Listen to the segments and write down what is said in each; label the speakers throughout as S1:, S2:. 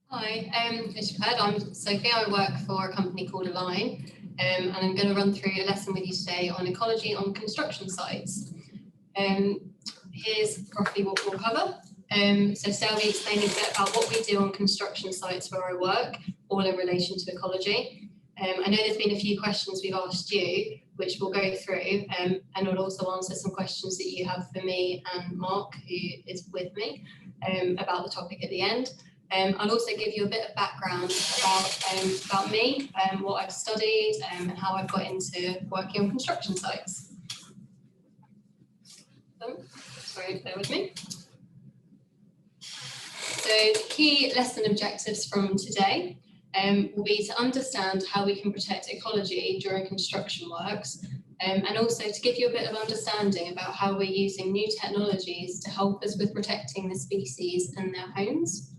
S1: Hi, as you've heard, I'm Sophie. I work for a company called Align, and I'm going to run through a lesson with you today on ecology on construction sites. Here's roughly what we'll cover. So today I'll be explaining a bit about what we do on construction sites where I work, all in relation to ecology. I know there's been a few questions we've asked you, which we'll go through, and we'll also answer some questions that you have for me and Mark, who is with me, about the topic at the end. I'll also give you a bit of background about me, what I've studied, and how I've got into working on construction sites. Sorry, bear with me. So the key lesson objectives from today will be to understand how we can protect ecology during construction works, and also to give you a bit of understanding about how we're using new technologies to help us with protecting the species and their homes.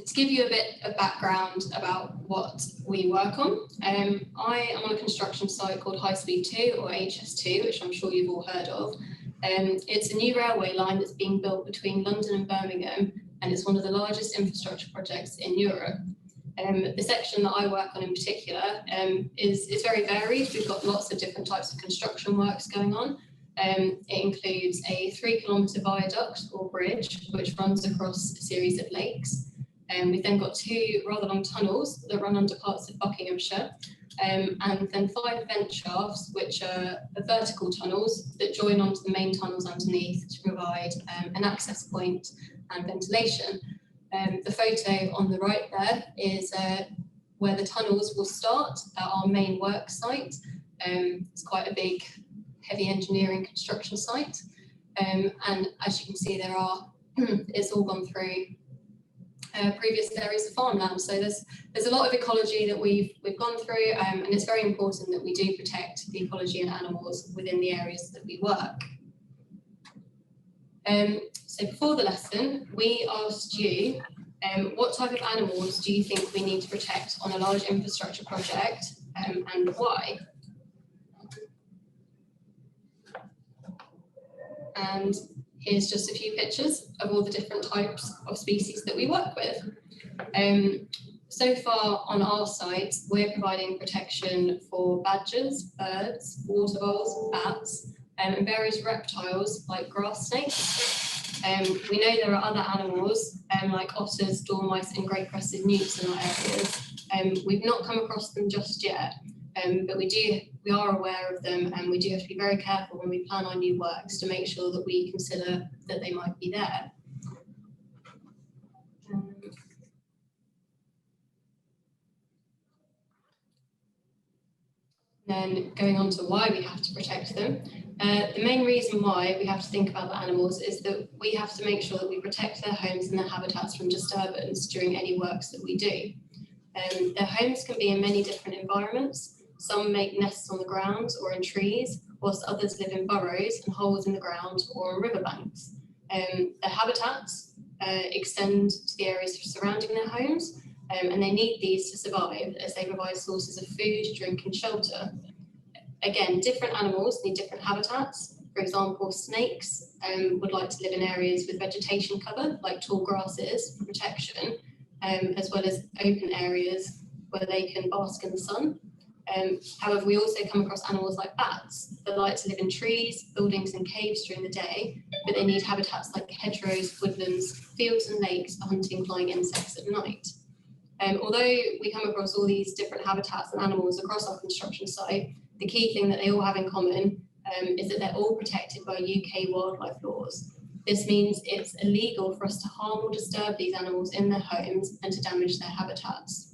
S1: To give you a bit of background about what we work on, I am on a construction site called High Speed 2 or HS2, which I'm sure you've all heard of. It's a new railway line that's being built between London and Birmingham, and it's one of the largest infrastructure projects in Europe. The section that I work on in particular is very varied. We've got lots of different types of construction works going on. It includes a 3-kilometre viaduct or bridge, which runs across a series of lakes. We've then got 2 rather long tunnels that run under parts of Buckinghamshire, and then 5 vent shafts, which are vertical tunnels that join onto the main tunnels underneath to provide an access point and ventilation. The photo on the right there is where the tunnels will start at our main work site. It's quite a big, heavy engineering construction site, and as you can see, it's all gone through previous areas of farmland. So there's a lot of ecology that we've gone through, and it's very important that we do protect the ecology and animals within the areas that we work. So before the lesson, we asked you what type of animals do you think we need to protect on a large infrastructure project, and why? And here's just a few pictures of all the different types of species that we work with. So far on our site, we're providing protection for badgers, birds, water voles, bats, and various reptiles like grass snakes. We know there are other animals like otters, dormice, and great crested newts in our areas. We've not come across them just yet, but we are aware of them, and we do have to be very careful when we plan our new works to make sure that we consider that they might be there. Then going on to why we have to protect them. The main reason why we have to think about the animals is that we have to make sure that we protect their homes and their habitats from disturbance during any works that we do. Their homes can be in many different environments. Some make nests on the ground or in trees, whilst others live in burrows and holes in the ground or on riverbanks. Their habitats extend to the areas surrounding their homes, and they need these to survive as they provide sources of food, drink and shelter. Again, different animals need different habitats. For example, snakes would like to live in areas with vegetation cover, like tall grasses for protection, as well as open areas where they can bask in the sun. However, we also come across animals like bats that like to live in trees, buildings and caves during the day, but they need habitats like hedgerows, woodlands, fields and lakes for hunting flying insects at night. Although we come across all these different habitats and animals across our construction site, the key thing that they all have in common is that they're all protected by UK wildlife laws. This means it's illegal for us to harm or disturb these animals in their homes and to damage their habitats.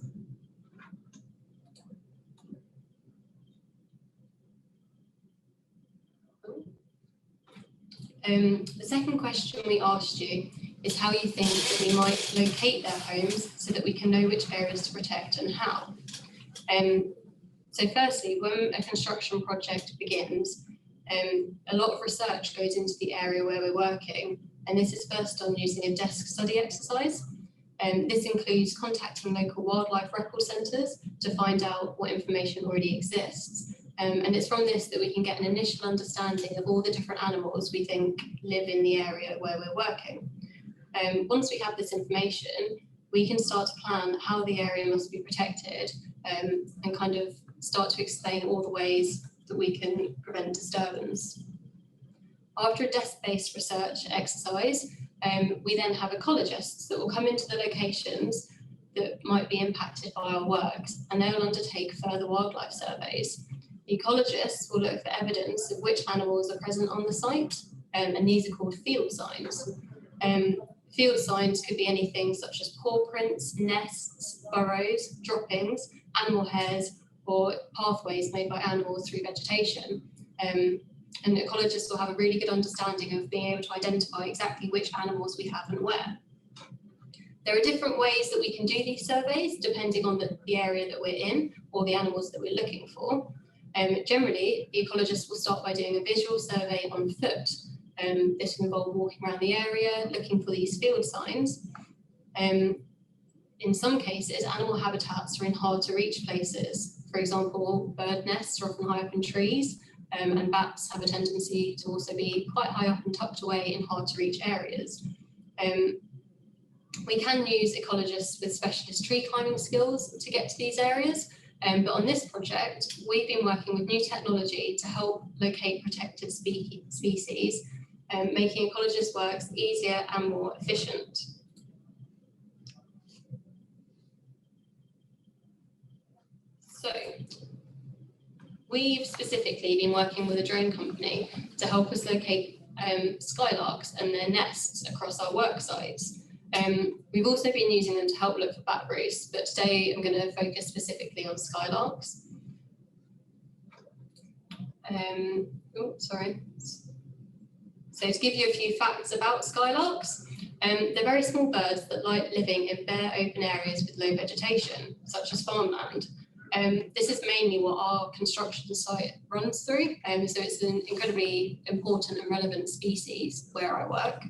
S1: The second question we asked you is how you think that we might locate their homes so that we can know which areas to protect and how. So firstly, when a construction project begins, a lot of research goes into the area where we're working, and this is first done using a desk study exercise. This includes contacting local wildlife record centres to find out what information already exists. And it's from this that we can get an initial understanding of all the different animals we think live in the area where we're working. Once we have this information, we can start to plan how the area must be protected, and kind of start to explain all the ways that we can prevent disturbance. After a desk-based research exercise, we then have ecologists that will come into the locations that might be impacted by our works, and they will undertake further wildlife surveys. The ecologists will look for evidence of which animals are present on the site, and these are called field signs. Field signs could be anything such as paw prints, nests, burrows, droppings, animal hairs, or pathways made by animals through vegetation. And ecologists will have a really good understanding of being able to identify exactly which animals we have and where. There are different ways that we can do these surveys depending on the area that we're in or the animals that we're looking for. Generally, the ecologist will start by doing a visual survey on foot. This will involve walking around the area, looking for these field signs. In some cases, animal habitats are in hard to reach places. For example, bird nests are often high up in trees, and bats have a tendency to also be quite high up and tucked away in hard to reach areas. We can use ecologists with specialist tree climbing skills to get to these areas, but on this project, we've been working with new technology to help locate protected species, making ecologist works easier and more efficient. So, we've specifically been working with a drone company to help us locate skylarks and their nests across our work sites. We've also been using them to help look for bat roosts, but today I'm going to focus specifically on skylarks. So to give you a few facts about skylarks, they're very small birds that like living in bare open areas with low vegetation, such as farmland. This is mainly what our construction site runs through, so it's an incredibly important and relevant species where I work.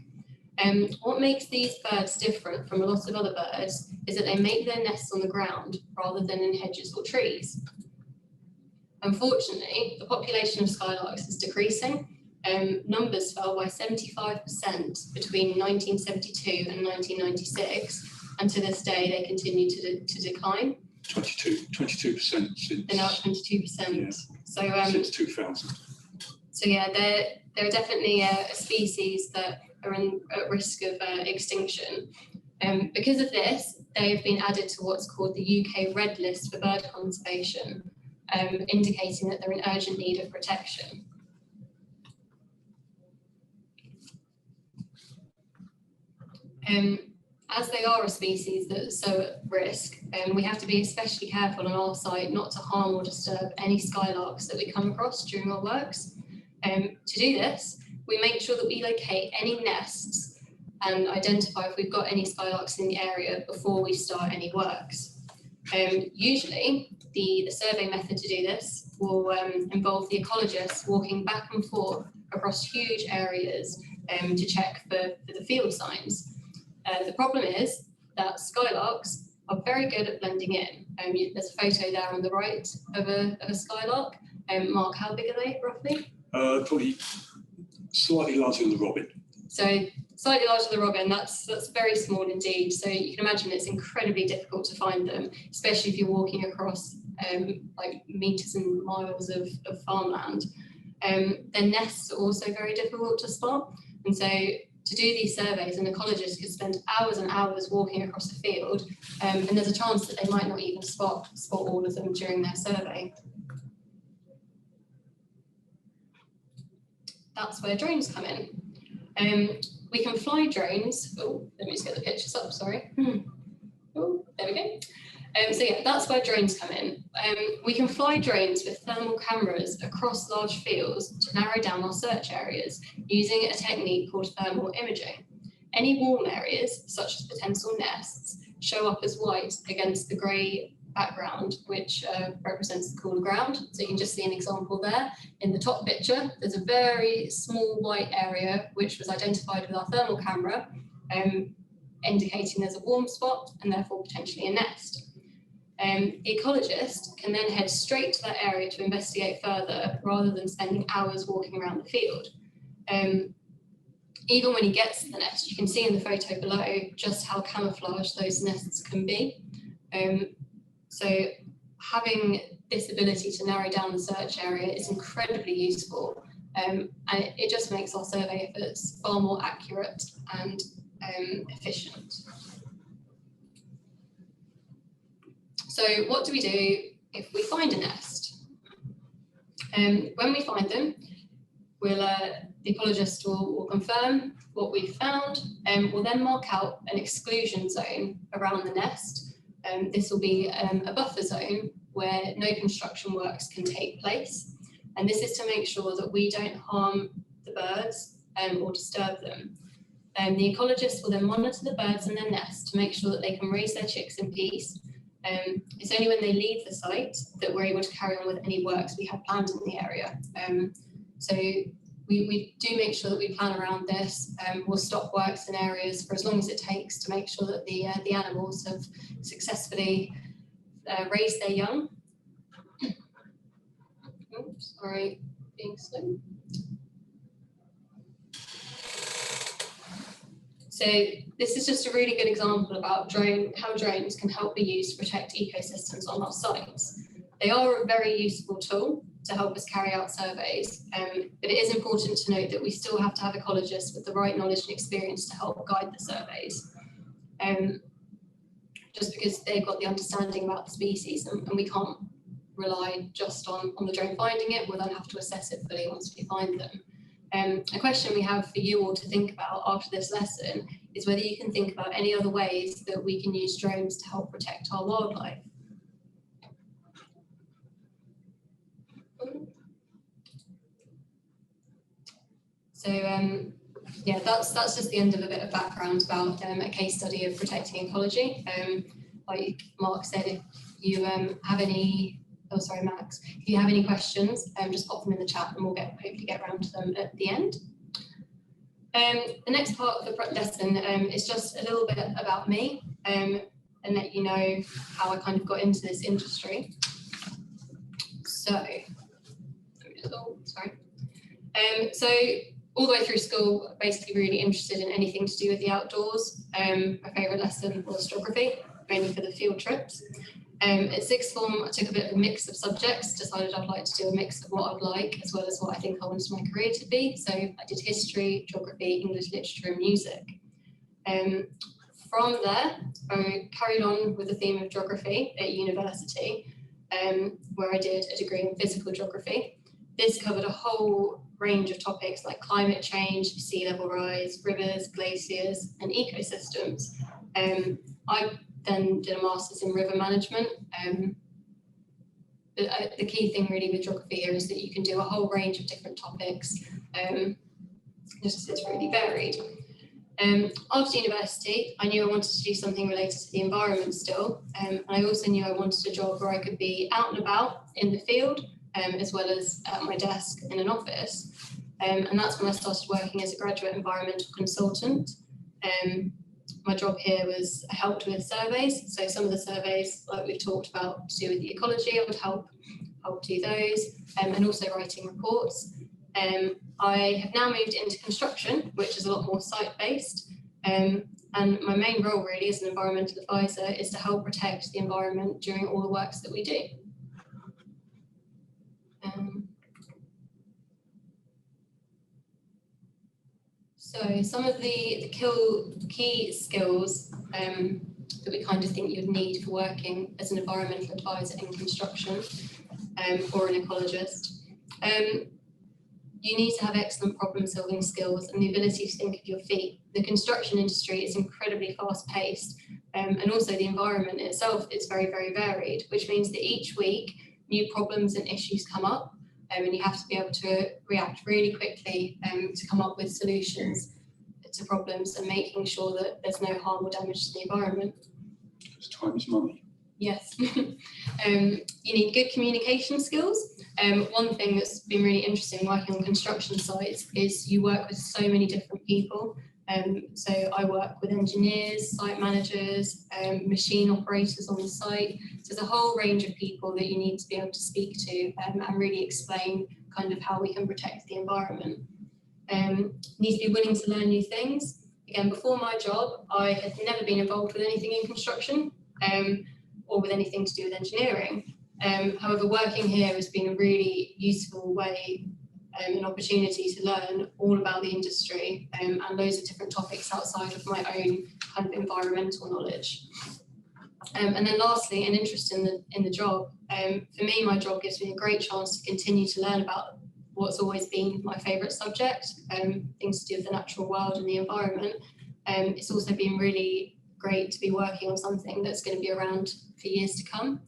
S1: What makes these birds different from a lot of other birds is that they make their nests on the ground rather than in hedges or trees. Unfortunately, the population of skylarks is decreasing. Numbers fell by 75% between 1972 and 1996, and to this day they continue to decline.
S2: 22% since.
S1: They're now at 22%.
S2: Yeah,
S1: so
S2: since 2000.
S1: So yeah, they're definitely a species that are at risk of extinction. Because of this, they've been added to what's called the UK Red List for bird conservation, indicating that they're in urgent need of protection. As they are a species that's so at risk, we have to be especially careful on our site not to harm or disturb any skylarks that we come across during our works. To do this, we make sure that we locate any nests and identify if we've got any skylarks in the area before we start any works. Usually, the survey method to do this will involve the ecologists walking back and forth across huge areas to check for the field signs. The problem is that skylarks are very good at blending in. There's a photo there on the right of a skylark. Mark, how big are they roughly?
S2: Probably slightly larger than the robin.
S1: So slightly larger than the robin, that's very small indeed. So you can imagine it's incredibly difficult to find them, especially if you're walking across like meters and miles of farmland. Their nests are also very difficult to spot. And so to do these surveys, an ecologist could spend hours and hours walking across a field, and there's a chance that they might not even spot all of them during their survey. That's where drones come in. We can fly drones. Oh, let me just get the pictures up, sorry. Oh, there we go. So yeah, that's where drones come in. We can fly drones with thermal cameras across large fields to narrow down our search areas using a technique called thermal imaging. Any warm areas, such as potential nests, show up as white against the grey background, which represents the cooler ground. So you can just see an example there. In the top picture, there's a very small white area which was identified with our thermal camera, indicating there's a warm spot and therefore potentially a nest. The ecologist can then head straight to that area to investigate further rather than spending hours walking around the field. even when he gets to the nest, you can see in the photo below just how camouflaged those nests can be. So having this ability to narrow down the search area is incredibly useful, and it just makes our survey efforts far more accurate and efficient. So what do we do if we find a nest? When we find them, the ecologist will confirm what we've found, and we'll then mark out an exclusion zone around the nest. This will be a buffer zone where no construction works can take place. And this is to make sure that we don't harm the birds or disturb them. The ecologist will then monitor the birds in their nest to make sure that they can raise their chicks in peace. It's only when they leave the site that we're able to carry on with any works we have planned in the area. So we do make sure that we plan around this. We'll stop works in areas for as long as it takes to make sure that the animals have successfully raised their young. Oops, sorry, being slow. So this is just a really good example about how drones can help be used to protect ecosystems on our sites. They are a very useful tool to help us carry out surveys, but it is important to note that we still have to have ecologists with the right knowledge and experience to help guide the surveys. Just because they've got the understanding about the species, and we can't rely just on the drone finding it, we'll then have to assess it fully once we find them. A question we have for you all to think about after this lesson is whether you can think about any other ways that we can use drones to help protect our wildlife. So yeah, that's just the end of a bit of background about a case study of protecting ecology. Like Mark said, if you have any, oh sorry Max, if you have any questions, just pop them in the chat and we'll hopefully get around to them at the end. The next part of the lesson is just a little bit about me and let you know how I kind of got into this industry. So, sorry. So all the way through school, basically really interested in anything to do with the outdoors. My favourite lesson was geography, mainly for the field trips. At sixth form, I took a bit of a mix of subjects, decided I'd like to do a mix of what I'd like, as well as what I think I wanted my career to be. So I did history, geography, English literature and music. From there, I carried on with the theme of geography at university, where I did a degree in physical geography. This covered a whole range of topics like climate change, sea level rise, rivers, glaciers, and ecosystems. I then did a master's in river management. The key thing really with geography here is that you can do a whole range of different topics. It's really varied. After university, I knew I wanted to do something related to the environment still. And I also knew I wanted a job where I could be out and about in the field, as well as at my desk in an office. And that's when I started working as a graduate environmental consultant. My job here was I helped with surveys. So some of the surveys, like we've talked about, to do with the ecology, I would help do those, and also writing reports. I have now moved into construction, which is a lot more site-based. And my main role really as an environmental advisor is to help protect the environment during all the works that we do. So some of the key skills that we kind of think you'd need for working as an environmental advisor in construction or an ecologist. You need to have excellent problem solving skills and the ability to think of your feet. The construction industry is incredibly fast paced and also the environment itself is very, very varied, which means that each week new problems and issues come up. And you have to be able to react really quickly to come up with solutions to problems and making sure that there's no harm or damage to the environment.
S2: Because time is money.
S1: Yes. You need good communication skills. One thing that's been really interesting working on construction sites is you work with so many different people. So I work with engineers, site managers, machine operators on the site. So there's a whole range of people that you need to be able to speak to and really explain kind of how we can protect the environment. need to be willing to learn new things. Again, before my job, I had never been involved with anything in construction or with anything to do with engineering. However, working here has been a really useful way, an opportunity to learn all about the industry and loads of different topics outside of my own kind of environmental knowledge. And then lastly, an interest in the job. For me, my job gives me a great chance to continue to learn about what's always been my favourite subject, things to do with the natural world and the environment. It's also been really great to be working on something that's going to be around for years to come.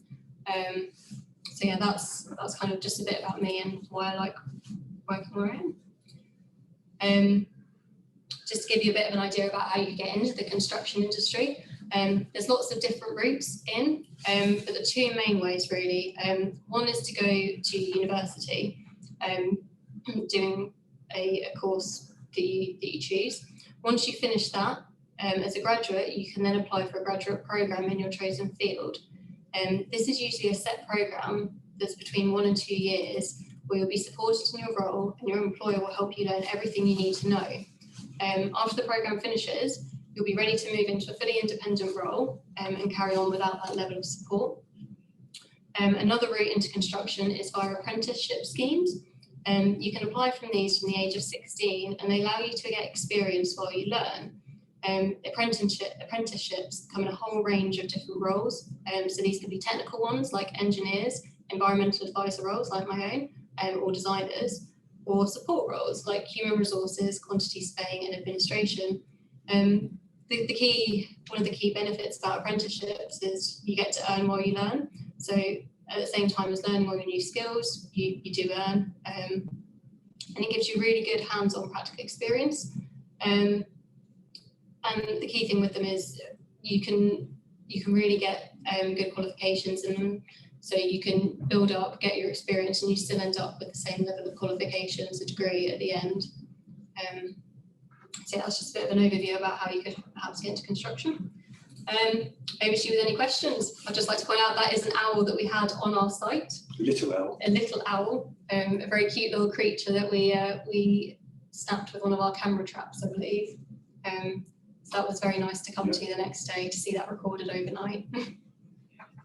S1: So yeah, that's kind of just a bit about me and why I like working where I am. Just to give you a bit of an idea about how you get into the construction industry. There's lots of different routes in, but the two main ways really. One is to go to university, doing a course that you choose. Once you finish that, as a graduate, you can then apply for a graduate programme in your chosen field. This is usually a set programme that's between 1 and 2 years, where you'll be supported in your role and your employer will help you learn everything you need to know. After the programme finishes, you'll be ready to move into a fully independent role and carry on without that level of support. Another route into construction is via apprenticeship schemes. You can apply from these from the age of 16 and they allow you to get experience while you learn. Apprenticeships come in a whole range of different roles. So these can be technical ones like engineers, environmental advisor roles like my own, or designers, or support roles like human resources, quantity surveying and administration. One of the key benefits about apprenticeships is you get to earn while you learn. So at the same time as learning all your new skills, you do earn, and it gives you really good hands-on practical experience. And the key thing with them is you can really get good qualifications in them. So you can build up, get your experience, and you still end up with the same level of qualifications, a degree at the end. So that's just a bit of an overview about how you could perhaps get into construction. Over to you with any questions. I'd just like to point out that is an owl that we had on our site.
S2: Little owl.
S1: A little owl, a very cute little creature that we snapped with one of our camera traps, I believe. So that was very nice to come to the next day to see that recorded overnight.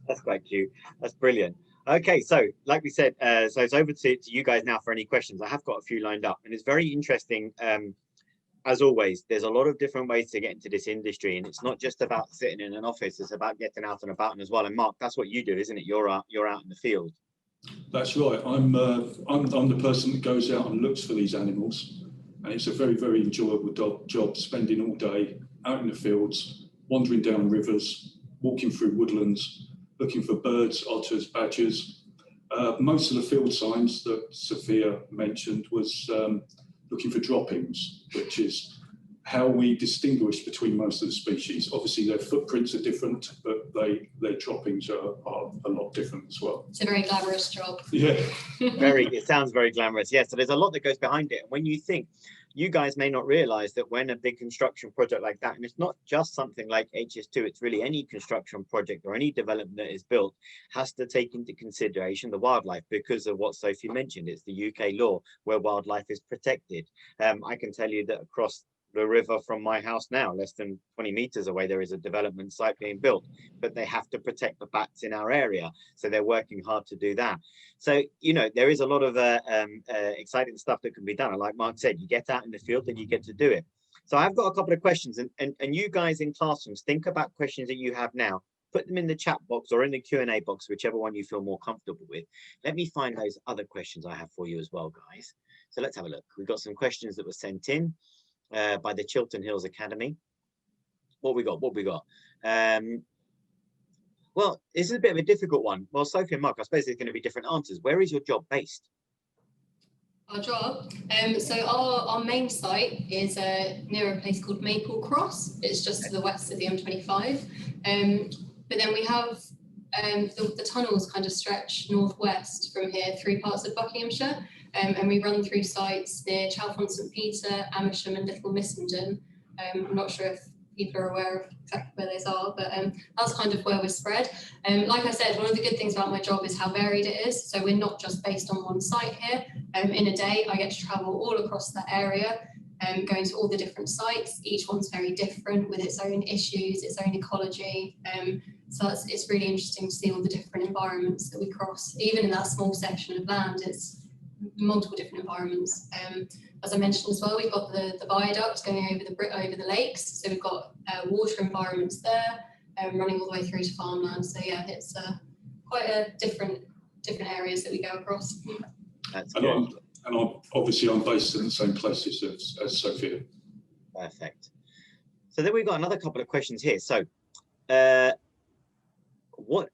S3: That's quite cute. That's brilliant. Okay, so like we said, so it's over to you guys now for any questions. I have got a few lined up, and it's very interesting. As always, there's a lot of different ways to get into this industry, and it's not just about sitting in an office, it's about getting out and about as well. And Mark, that's what you do, isn't it? You're out in the field.
S2: That's right. I'm the person that goes out and looks for these animals, and it's a very, very enjoyable job, spending all day out in the fields, wandering down rivers, walking through woodlands, looking for birds, otters, badgers. Most of the field signs that Sophia mentioned was looking for droppings, which is how we distinguish between most of the species. Obviously, their footprints are different, but their droppings are a lot different as well.
S1: It's a very glamorous job.
S2: Yeah.
S3: It sounds very glamorous. Yeah, so there's a lot that goes behind it. And when you think, you guys may not realize that when a big construction project like that, and it's not just something like HS2, it's really any construction project or any development that is built, has to take into consideration the wildlife because of what Sophie mentioned. It's the UK law where wildlife is protected. I can tell you that across the river from my house now, less than 20 meters away, there is a development site being built, but they have to protect the bats in our area. So they're working hard to do that. So, you know, there is a lot of exciting stuff that can be done. And like Mark said, you get out in the field and you get to do it. So I've got a couple of questions, and you guys in classrooms, think about questions that you have now, put them in the chat box or in the Q&A box, whichever one you feel more comfortable with. Let me find those other questions I have for you as well, guys. So let's have a look. We've got some questions that were sent in by the Chiltern Hills Academy. What we got? Well, this is a bit of a difficult one. Well, Sophie and Mark, I suppose there's going to be different answers. Where is your job based?
S1: Our job? So our main site is near a place called Maple Cross. It's just to the west of the M25. But then we have the tunnels kind of stretch northwest from here through parts of Buckinghamshire. And we run through sites near Chalfont St Peter, Amersham and Little Missenden. I'm not sure if people are aware of exactly where those are, but that's kind of where we're spread. Like I said, one of the good things about my job is how varied it is. So we're not just based on one site here. In a day, I get to travel all across that area. going to all the different sites. Each one's very different with its own issues, its own ecology. So it's really interesting to see all the different environments that we cross. Even in that small section of land, it's multiple different environments. As I mentioned as well, we've got the viaduct going over the lakes. So we've got water environments there, running all the way through to farmland. So yeah, it's quite a different areas that we go across.
S3: That's
S2: And
S3: good.
S2: I'm based in the same places as Sophia.
S3: Perfect. So then we've got another couple of questions here. So what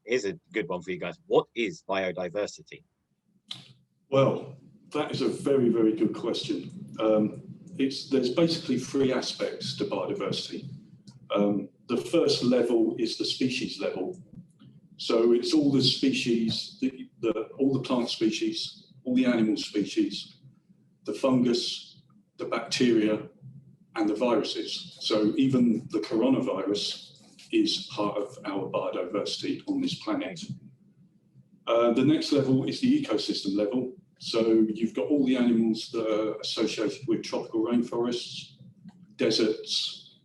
S3: is a good one for you guys? What is biodiversity?
S2: Well, that is a very, very good question. There's basically three aspects to biodiversity. The first level is the species level. So it's all the species, all the plant species, all the animal species, the fungus, the bacteria, and the viruses. So even the coronavirus is part of our biodiversity on this planet. The next level is the ecosystem level. So you've got all the animals that are associated with tropical rainforests, deserts,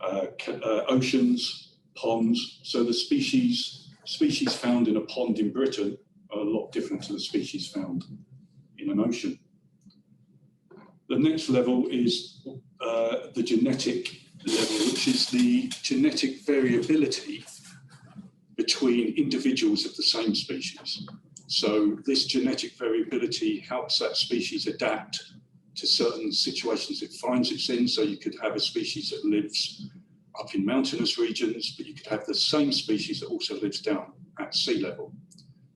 S2: oceans, ponds. So the species found in a pond in Britain are a lot different to the species found in an ocean. The next level is the genetic level, which is the genetic variability between individuals of the same species. So this genetic variability helps that species adapt to certain situations it finds it's in. So you could have a species that lives up in mountainous regions, but you could have the same species that also lives down at sea level.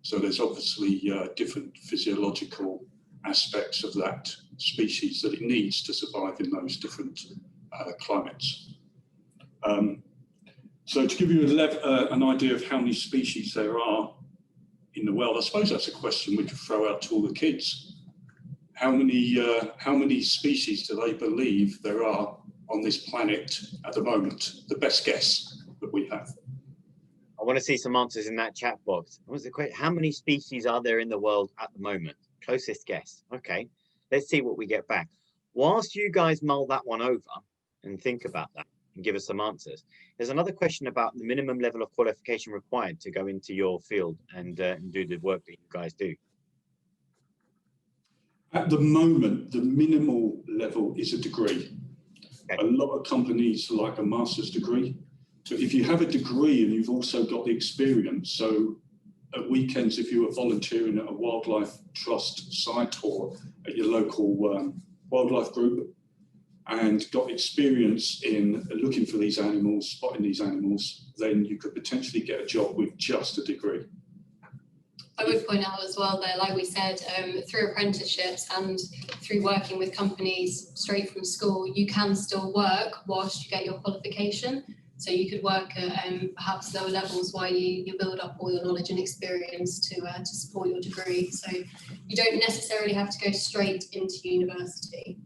S2: So there's obviously different physiological aspects of that species that it needs to survive in those different climates. So to give you an idea of how many species there are in the world, I suppose that's a question we could throw out to all the kids. How many species do they believe there are on this planet at the moment? The best guess that we have.
S3: I want to see some answers in that chat box. What was the question? How many species are there in the world at the moment? Closest guess. Okay, let's see what we get back. Whilst you guys mull that one over and think about that and give us some answers, there's another question about the minimum level of qualification required to go into your field and do the work that you guys do.
S2: At the moment, the minimal level is a degree. Okay. A lot of companies like a master's degree. So if you have a degree and you've also got the experience, so at weekends, if you were volunteering at a wildlife trust site or at your local wildlife group and got experience in looking for these animals, spotting these animals, then you could potentially get a job with just a degree.
S1: I would point out as well there, like we said, through apprenticeships and through working with companies straight from school, you can still work whilst you get your qualification. So you could work at perhaps lower levels while you build up all your knowledge and experience to support your degree. So you don't necessarily have to go straight into university.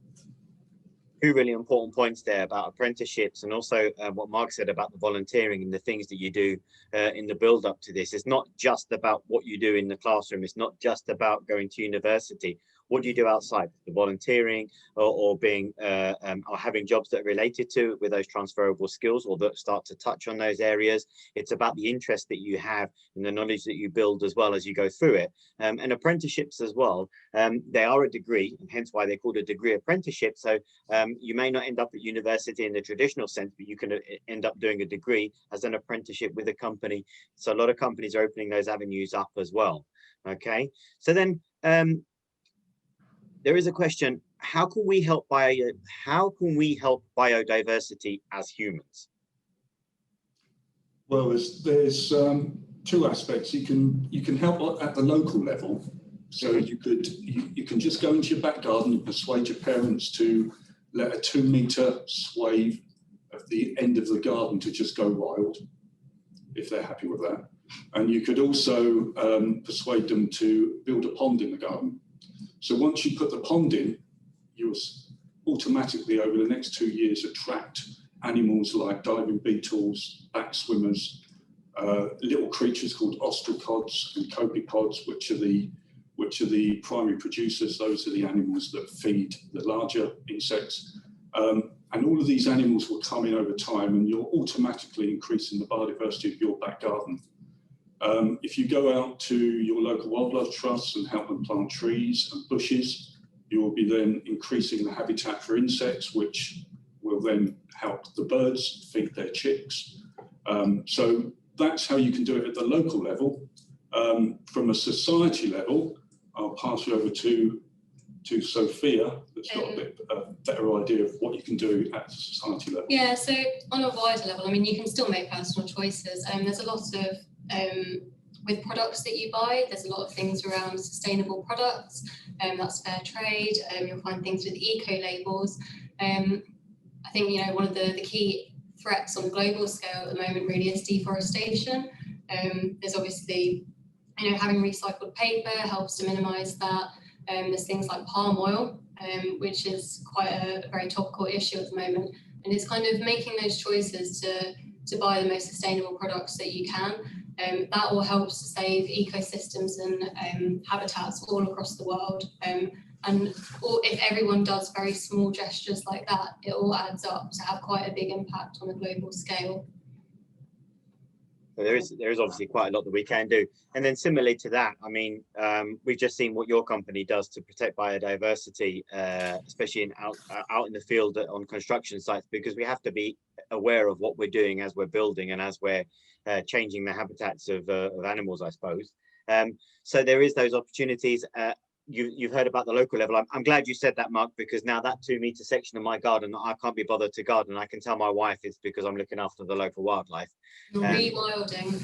S3: Two really important points there about apprenticeships and also what Mark said about the volunteering and the things that you do in the build up to this. It's not just about what you do in the classroom. It's not just about going to university. What do you do outside? The volunteering or being or having jobs that are related to it with those transferable skills or that start to touch on those areas. It's about the interest that you have and the knowledge that you build as well as you go through it. And apprenticeships as well, they are a degree, and hence why they're called a degree apprenticeship. So you may not end up at university in the traditional sense, but you can end up doing a degree as an apprenticeship with a company. So a lot of companies are opening those avenues up as well. Okay, so then there is a question: how can we help biodiversity as humans?
S2: Well, there's two aspects. You can help at the local level. So you can just go into your back garden and persuade your parents to let a 2-meter swathe of the end of the garden to just go wild, if they're happy with that. And you could also persuade them to build a pond in the garden. So once you put the pond in, you'll automatically over the next 2 years attract animals like diving beetles, back swimmers, little creatures called ostracods and copepods, which are the which are the primary producers. Those are the animals that feed the larger insects. And all of these animals will come in over time, and you're automatically increasing the biodiversity of your back garden. If you go out to your local wildlife trusts and help them plant trees and bushes, you will be then increasing the habitat for insects, which will then help the birds feed their chicks. So that's how you can do it at the local level. From a society level, I'll pass you over to Sophia, that's got a bit better idea of what you can do at the society level.
S1: Yeah, so on a wider level, I mean, you can still make personal choices. There's a lot of, with products that you buy, there's a lot of things around sustainable products, that's fair trade. You'll find things with eco-labels. I think, you know, one of the key threats on a global scale at the moment really is deforestation. There's obviously, you know, having recycled paper helps to minimise that. There's things like palm oil, which is quite a very topical issue at the moment. And it's kind of making those choices to buy the most sustainable products that you can. That all helps to save ecosystems and habitats all across the world. If everyone does very small gestures like that, it all adds up to have quite a big impact on a global scale.
S3: So there is obviously quite a lot that we can do. And then similarly to that, I mean, we've just seen what your company does to protect biodiversity, especially out in the field on construction sites, because we have to be aware of what we're doing as we're building and as we're changing the habitats of animals, I suppose. So there is those opportunities. You've heard about the local level. I'm glad you said that, Mark, because now that 2 meter section of my garden, I can't be bothered to garden. I can tell my wife it's because I'm looking after the local wildlife.
S1: Rewilding.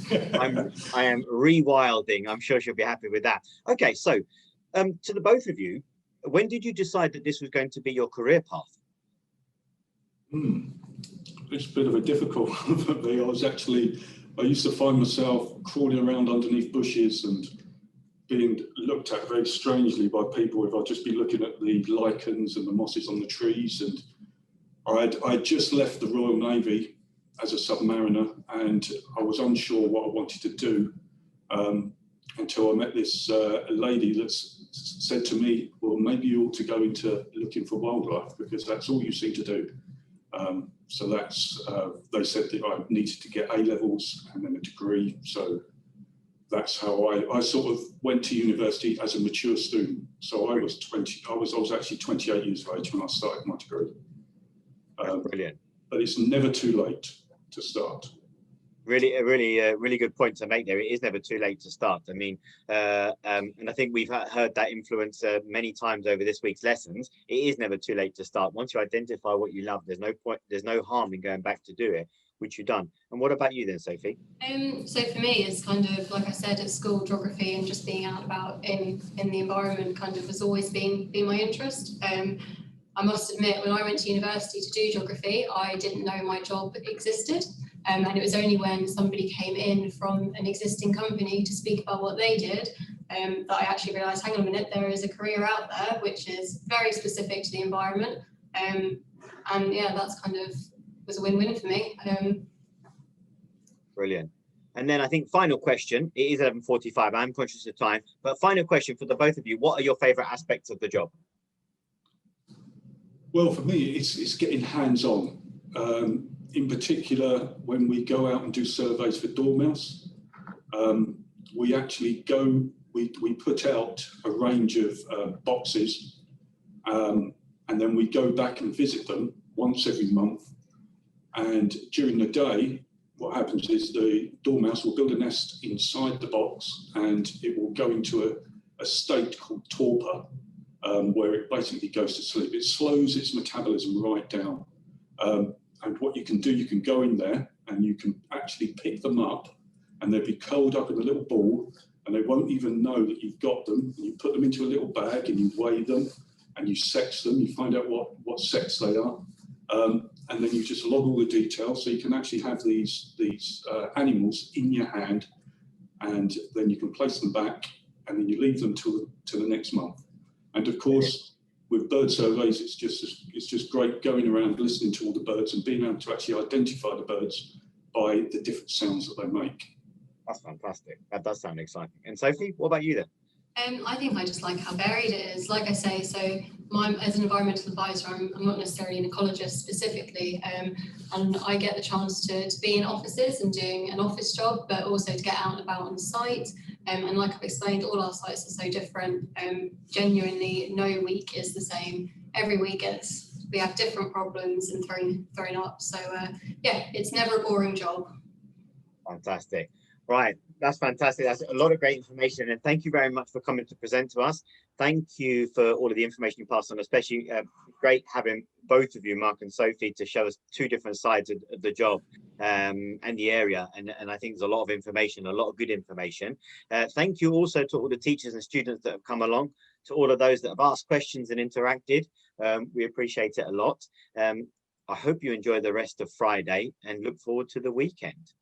S3: I am rewilding. I'm sure she'll be happy with that. Okay, so to the both of you, when did you decide that this was going to be your career path?
S2: It's a bit of a difficult one for me. I used to find myself crawling around underneath bushes and being looked at very strangely by people if I'd just be looking at the lichens and the mosses on the trees. And I'd just left the Royal Navy as a submariner, and I was unsure what I wanted to do until I met this lady that said to me, well, maybe you ought to go into looking for wildlife because that's all you seem to do. So they said that I needed to get A-levels and then a degree. So that's how I sort of went to university as a mature student. So I was actually 28 years of age when I started my degree.
S3: Brilliant.
S2: But it's never too late to start.
S3: Really good point to make there. It is never too late to start. I mean, and I think we've heard that influence many times over this week's lessons. It is never too late to start. Once you identify what you love, there's no harm in going back to do it, which you've done. And what about you then, Sophie?
S1: So for me, it's kind of, like I said, at school, geography and just being out and about in the environment kind of has always been my interest. I must admit, when I went to university to do geography, I didn't know my job existed. And it was only when somebody came in from an existing company to speak about what they did that I actually realised, hang on a minute, there is a career out there which is very specific to the environment. And yeah, that's kind of was a win-win for me.
S3: Brilliant. And then I think final question, it is 11:45, I'm conscious of time, but final question for the both of you, what are your favourite aspects of the job?
S2: Well, for me, it's getting hands-on. In particular, when we go out and do surveys for dormouse, we actually we put out a range of boxes, and then we go back and visit them once every month. And during the day, what happens is the dormouse will build a nest inside the box, and it will go into a state called torpor, where it basically goes to sleep. It slows its metabolism right down. And what you can do, you can go in there and you can actually pick them up, and they'll be curled up in a little ball, and they won't even know that you've got them. And you put them into a little bag and you weigh them and you sex them. You find out what sex they are. And then you just log all the details. So you can actually have these animals in your hand, and then you can place them back, and then you leave them till the next month. And of course, with bird surveys, it's just great going around listening to all the birds and being able to actually identify the birds by the different sounds that they make.
S3: That's fantastic. That does sound exciting. And Sophie, what about you then?
S1: I think I just like how varied it is. Like I say, so as an environmental advisor, I'm not necessarily an ecologist specifically, and I get the chance to be in offices and doing an office job, but also to get out and about on site. And like I've explained, all our sites are so different. Genuinely, no week is the same. Every week we have different problems and thrown up. So yeah, it's never a boring job.
S3: Fantastic. Right, that's fantastic. That's a lot of great information, and thank you very much for coming to present to us. Thank you for all of the information you passed on, especially great having both of you, Mark and Sophie, to show us two different sides of the job and the area. And I think there's a lot of information, a lot of good information. Thank you also to all the teachers and students that have come along, to all of those that have asked questions and interacted. We appreciate it a lot. I hope you enjoy the rest of Friday and look forward to the weekend.